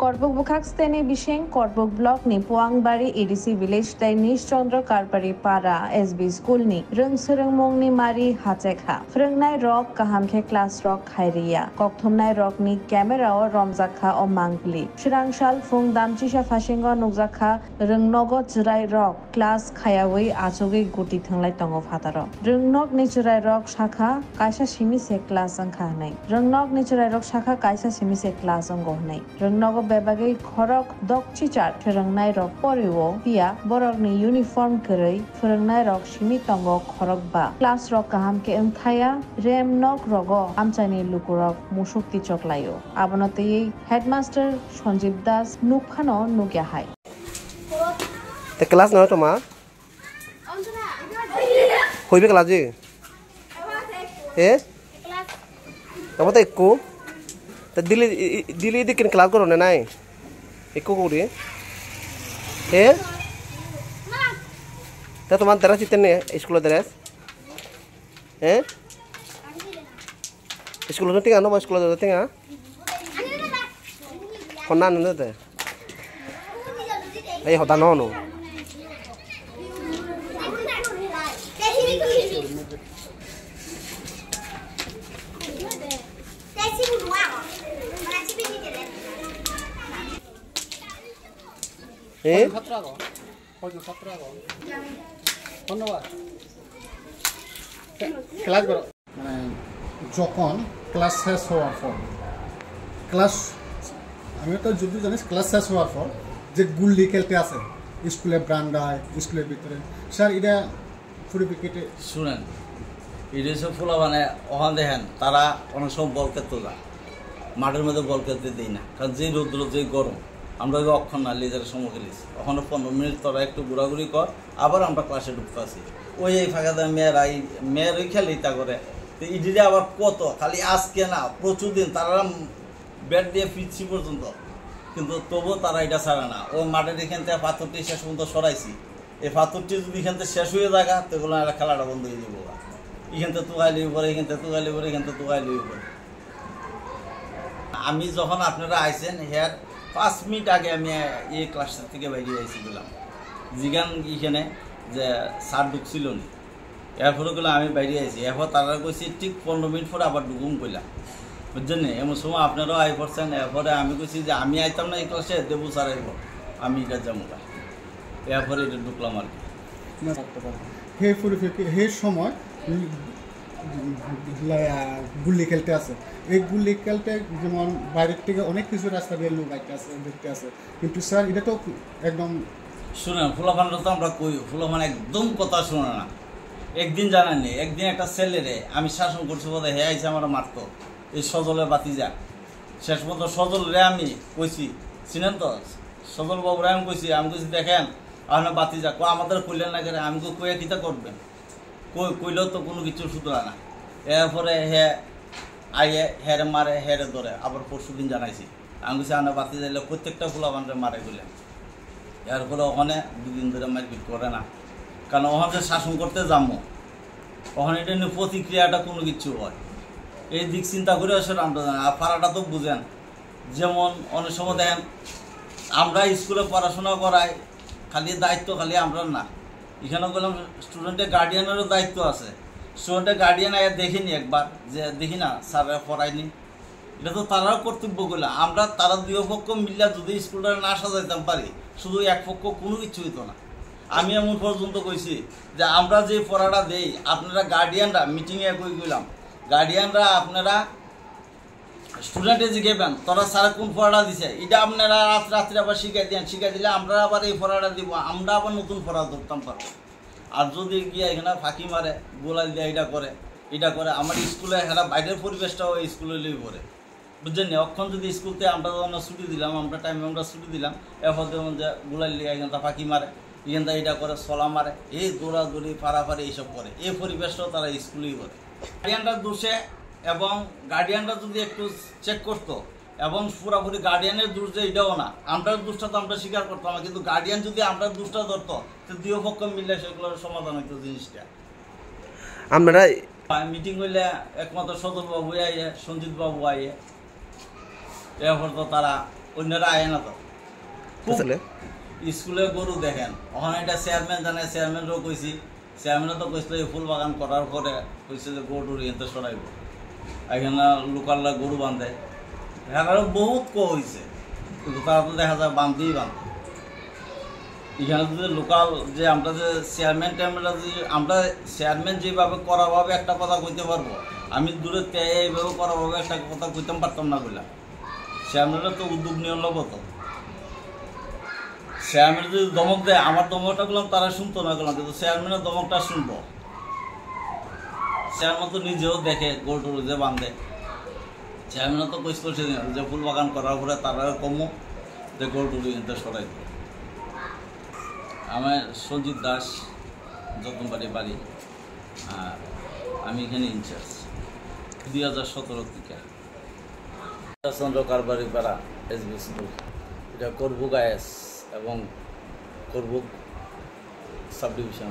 Korbuk Bukhaksteni Bisheng, Korbuk Block ni Puangbari EDC Village Tay Nish Chandra Karpari Para SB School ni Rung Surung Mong ni Mari Hachekha Frungnai Rock Kahamke Class Rock Khairia Kokthumnai Rock ni Camera or Romzakha or Mangli Shirangshal Fung Damchisha Fashingo Nugzakha Rungnogo Jurai Rock Class Khayawi Achogi Guti Thanglai Tongo Fataro Rungnog ni Jurai Rock Shakha Kaisha Shimi se class ang khanai Rungnog ni Jurai Rock Shakha Kaisha Shimi se class ang gohnai Rungnog Bebagi Khorok Dokchichar Rangnai Rock Poriwo Pia Borogni Uniform Kurei Rangnai Rock Shimi Tongo Khorok Ba Class Rock Kahamke Thaya Rem Nok Rogo Amchani Lukurok Mushukti Choklayo Abonote Headmaster Sanjeev Das Nukhano Nugya Hai The class no toma Hoibe class ji Kamu tak ikut Dili dikin kelas kau orang nai, ikut kau dia, Dah teman teras itu ni, sekolah teras, Sekolah tu tinggal, nama sekolah tu tinggal, Konan tu deh, hotan no. Class করো মানে যখন class শেষ হওয়ার পর class আমি তো যদি জানিস ক্লাস শেষ হওয়ার পর যে গুল্লি খেলতে আছে স্কুলের ব্রান্ডায় স্কুলের ভিতরে স্যার এটা পরিপ্রেক্ষিতে শুনেন এটা সব ফুলা মানে ওখান দেখেন তারা অনেক সময় বল খেলতে যায় মাঠের মধ্যে বল খেলতে দিই না কারণ যে রোদ্র যে গরম আমরা অক্ষণ না লেজারের সময় খেলেছি ওখানে 15 মিনিট তোরা একটু ঘোরাঘুরি কর আবার আমরা ক্লাসে ঢুকতে আসি ওই এই ফাঁকাতে মেয়েরাই খেলে তা করে তো ইডিরে আবার কত খালি আজকে না প্রচুর দিন তারা ব্যাট দিয়ে ফিরছি পর্যন্ত কিন্তু তবুও তারা এটা ছাড়ে না ওই মাঠের এখান থেকে পাথরটি শেষ পর্যন্ত সরাইছি এই পাথরটি যদি এখান থেকে শেষ হয়ে যায় তখন খেলাটা বন্ধ হয়ে যাবো এখান থেকে তুগাইলি পরে এখান থেকে তুগাইলি পরে এখান থেকে তুগাইলি পরে আমি যখন আপনারা আইছেন হেয়ার 5 মিনিট আগে আমি এই ক্লাস থেকে বাইরে আইছিলাম জিগান এখানে যে স্যার ঢুকছিল নি এরপরে গেলে আমি বাইরে আইছি এরপর তারা কইছি ঠিক 15 মিনিট পরে আবার ঢুকুম কইলাম বুঝছেন না এমন সময় আপনারাও আই পড়ছেন এরপরে আমি কইছি যে আমি আইতাম না এই ক্লাসে দেবু স্যার আইব আমি এটা যাবো এরপরে এটা ঢুকলাম আর কি হে সময় গুল্লি খেলতে আছে এই গুল্লি খেলতে যেমন বাইরের থেকে অনেক কিছু রাস্তা দিয়ে লোক আইতে আছে দেখতে আছে কিন্তু স্যার এটা তো একদম শুনেন ফুলাফানরা তো আমরা কই ফুলাফান একদম কথা শুনে না একদিন জানাননি একদিন একটা ছেলেরে আমি শাসন করছি বলে হে আইসে আমার মারতো এই সজলের বাতিজা শেষ পর্যন্ত সজলরে আমি কইছি চিনেন তো সজল বাবুরে আমি কইছি দেখেন আপনার বাতিজা আমাদের কইলেন না করে আমি কইয়া কিতা করবেন কইলেও তো কোনো কিছু সুতরা না এরপরে আইয়ে হেরে মারে হেরে ধরে আবার পরশু দিন জানাইছি আমি কইছি আনা বাতি যাইলে প্রত্যেকটা ফুলাবানরে মারে গেলাম এরপরে ওখানে 2 দিন ধরে মারপিট করে না কারণ ওখানে শাসন করতে যাবো ওখানে এটা নিয়ে প্রতিক্রিয়াটা কোনো কিছু হয় এই দিক চিন্তা করে আসলে আমরা জানি আর পাড়াটা তো বুঝেন যেমন অনেক সময় দেখেন আমরা স্কুলে পড়াশোনা করাই খালি দায়িত্ব খালি আমরা না এখানে বললাম স্টুডেন্টের গার্ডিয়ানেরও দায়িত্ব আছে স্টুডেন্টের গার্ডিয়ান আগে দেখিনি একবার যে দেখি না স্যাররা পড়ায়নি এটা তো তারাও কর্তব্য করলো আমরা তারা 2 পক্ষ মিললে যদি স্কুলটা না সাজাইতাম পারি শুধু এক পক্ষ কোনো কিছু হইতো না আমি এমন পর্যন্ত কইছি যে আমরা যে পড়াটা দেই আপনারা গার্ডিয়ানরা মিটিংয়ে কই গেলাম গার্ডিয়ানরা আপনারা স্টুডেন্টে জিজ্ঞাসা তোরা স্যার কোন পড়াটা দিছে এটা আপনারা রাত্রে আবার শিখাই দিলে আমরা আবার এই পড়াটা দিব আমরা আবার নতুন পড়া ধরতাম পারবো আর যদি গিয়ে এখানে ফাঁকি মারে গোলাল দিয়ে এটা করে আমার স্কুলে হেরা বাইরের পরিবেশটাও স্কুলে লই পড়ে বুঝছেন না অক্ষণ যদি স্কুলতে আমরা যখন ছুটি দিলাম আমরা টাইমে আমরা ছুটি দিলাম এরপর যেমন যে গোলাল দিয়ে এখানটা ফাঁকি মারে এখানটা এটা করে সলা মারে এই দৌড়াদৌড়ি ফাড়াফাড়ি এইসব করে এই পরিবেশটাও তারা স্কুলেই করে গার্ডিয়ানরা দোষে এবং গার্ডিয়ানরা যদি একটু চেক করতো এবং পুরাপুরি গার্ডিয়ানের দোষ যে এটাও না আমরা দোষটা তো আমরা স্বীকার করতাম না কিন্তু গার্ডিয়ান যদি আমরা দোষটা ধরতো তো 2 পক্ষ মিললে সেগুলোর সমাধান হইতো জিনিসটা আমরা মিটিং হইলে একমাত্র সদর বাবু আইয়ে সঞ্জিত বাবু আইয়ে এরপর তো তারা অন্যরা আয় না তো খুব আসলে স্কুলে গরু দেখেন ওখানে এটা চেয়ারম্যান জানে, চেয়ারম্যানও কইছি, চেয়ারম্যানও তো কইছিল এই ফুল বাগান করার পরে কইছে যে গরুর ইয়েতে সরাইব, এখানে লোকালরা গরু বাঁধে, এখানে বহুত হয়েছে, কিন্তু তারা তো দেখা যায় বান্ধেই বাঁধে। এখানে যদি লোকাল যে আমরা যে চেয়ারম্যান ট্যারম্যানরা যে আমরা চেয়ারম্যান যেভাবে করাভাবে একটা কথা কইতে পারবো, আমি দূরে এইভাবে করাভাবে একটা কথা কইতাম পারতাম না বললাম। চেয়ারম্যানরা তো উদ্যোগ নিয়ে লব, তো চেয়ারম্যান যদি দমক দেয়, আমার দমকটা করলাম তারা শুনতো না করলাম, কিন্তু চেয়ারম্যানের দমকটা শুনবো। চেয়ারম্যান তো নিজেও দেখে গরু টরু যে বাঁধে, চেয়ারম্যানও তো কইছিল সেদিন যে ফুল বাগান করার পরে তারা কমো যে গরু টরু এনতে সরাই দেয়। আমার সঞ্জিত দাস, যত্নবাড়ি বাড়ি, আর আমি এখানে ইনচার্জ 2017 থেকে। চন্দ্র কারবারি পাড়া এসবি স্কুল, এটা করবুক আইএস এবং করবুক সাব ডিভিশন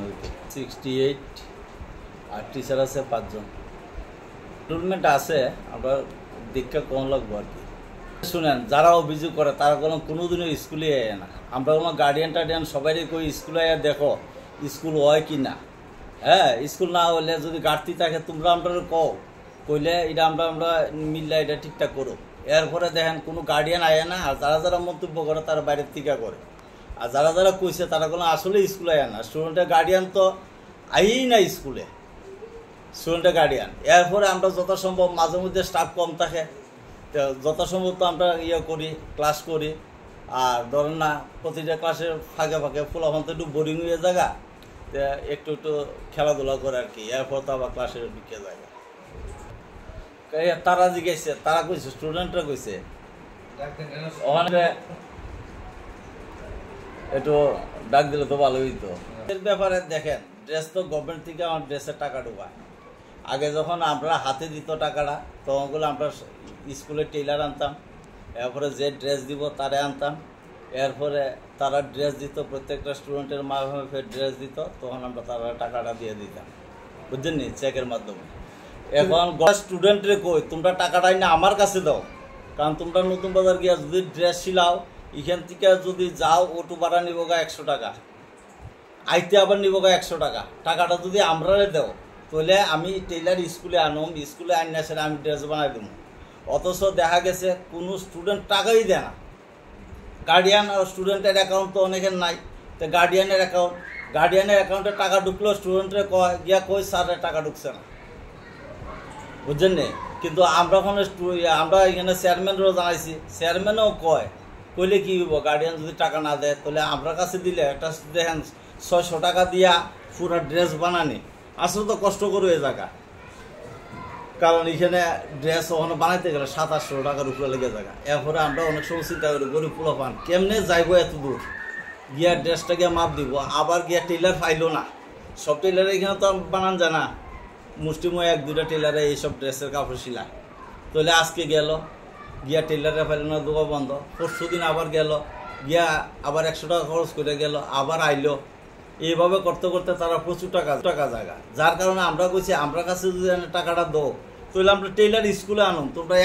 68, আর টিচার আছে 5 জন। এনরোলমেন্ট আছে, আমরা দীক্ষা কম লাগবো আর কি। শুনেন, যারা অভিযোগ করে তারা কোনোদিনও স্কুলে আয় না। আমরা কোনো গার্ডিয়ান টার্ডিয়ান সবাই কই স্কুলে আয় দেখো স্কুল হয় কি না। হ্যাঁ, স্কুল না হলে যদি ঘাটতি থাকে তোমরা আমরা কইলে এটা আমরা মিললে এটা ঠিকঠাক করো। এরপরে দেখেন কোনো গার্ডিয়ান আয় না, আর যারা যারা মন্তব্য করে তারা বাইরের থেকে করে, আর যারা যারা কইছে তারা কোনো আসলে স্কুলে আয় না। স্টুডেন্টের গার্ডিয়ান তো আইই না স্কুলে, স্টুডেন্টের গার্ডিয়ান। এরপরে আমরা যথাসম্ভব মাঝে মধ্যে স্টাফ কম থাকে, যথাসম্ভব তো আমরা করি, ক্লাস করি। আর ধরেন না প্রতিটা ক্লাসের ফাঁকে ফাঁকে ফুলাফান তো একটু বোরিং হয়ে জায়গা, একটু একটু খেলাধুলা করে আর কি। এরপর তো আবার ক্লাসের বিকে জায়গা। তারা জিজ্ঞেসে, তারা কইছে, স্টুডেন্টরা কইছে ওখানে একটু ডাক দিলে তো ভালো হইতো। এর ব্যাপারে দেখেন, ড্রেস তো গভর্নমেন্ট থেকে আমার ড্রেসের টাকা ঢোকায়। আগে যখন আমরা হাতে দিত টাকাটা, তখনগুলো আমরা স্কুলে টেইলার আনতাম, এরপরে যে ড্রেস দিব তারে আনতাম, এরপরে তারা ড্রেস দিত, প্রত্যেকটা স্টুডেন্টের মাধ্যমে ফের ড্রেস দিত, তখন আমরা তারা টাকাটা দিয়ে দিতাম, বুঝছেন নি, চেকের মাধ্যমে। এখন স্টুডেন্টরে কই তোমরা টাকাটাই না আমার কাছে দাও, কারণ তোমরা নতুন বাজার গিয়া যদি ড্রেস সিলাও, এখান থেকে যদি যাও অটো ভাড়া নিব গা 100 টাকা, আইতে আবার নিব গা 100 টাকা। টাকাটা যদি আমরা দাও তাহলে আমি টেইলার স্কুলে আনুম, স্কুলে আনিয়ে আসলে আমি ড্রেস বানাই দেবো। অথচ দেখা গেছে কোনো স্টুডেন্ট টাকাই দেয় না। গার্ডিয়ান আর স্টুডেন্টের অ্যাকাউন্ট তো অনেকের নাই, তো গার্ডিয়ানের অ্যাকাউন্টে টাকা ঢুকলো, স্টুডেন্টের গিয়া কই স্যারের টাকা ঢুকছে না, বুঝছেন নি। কিন্তু আমরা এখানে চেয়ারম্যানেরও জানাইছি, চেয়ারম্যানও কইলে কি হইব, গার্ডিয়ান যদি টাকা না দেয় তাহলে আমরা কাছে দিলে একটা দেখেন 600 টাকা দিয়া পুরো ড্রেস বানানি আসলে তো কষ্ট করে এই জায়গা। কারণ এখানে ড্রেস ওখানে বানাইতে গেলে 700-800 টাকার উপরে লেগে জায়গা। এরপরে আমরা অনেক সময় চিন্তা করি গরিব পোলাপান কেমনে যাইব এত দূর, গিয়া ড্রেসটা গিয়া মাপ দিব, আবার গিয়া টেইলার পাইলো না। সব টেইলারে এখানে তো বানান যায় না, মুষ্টিময় 1-2টা টেইলারে এইসব ড্রেসের কাপড় সিলায়। তাহলে আজকে গেল গিয়া টেইলারে পাইলো না, দোকান বন্ধ। পরশু দিন আবার গেল, গিয়া আবার 100 টাকা খরচ করে গেল, আবার আইলো। এইভাবে করতে করতে তারা প্রচুর টাকা জায়গা। যার কারণে আমরা কইছি আমরা কাছে যদি টাকাটা দাও তাহলে আমরা টেইলার স্কুলে আনুন, তোমরা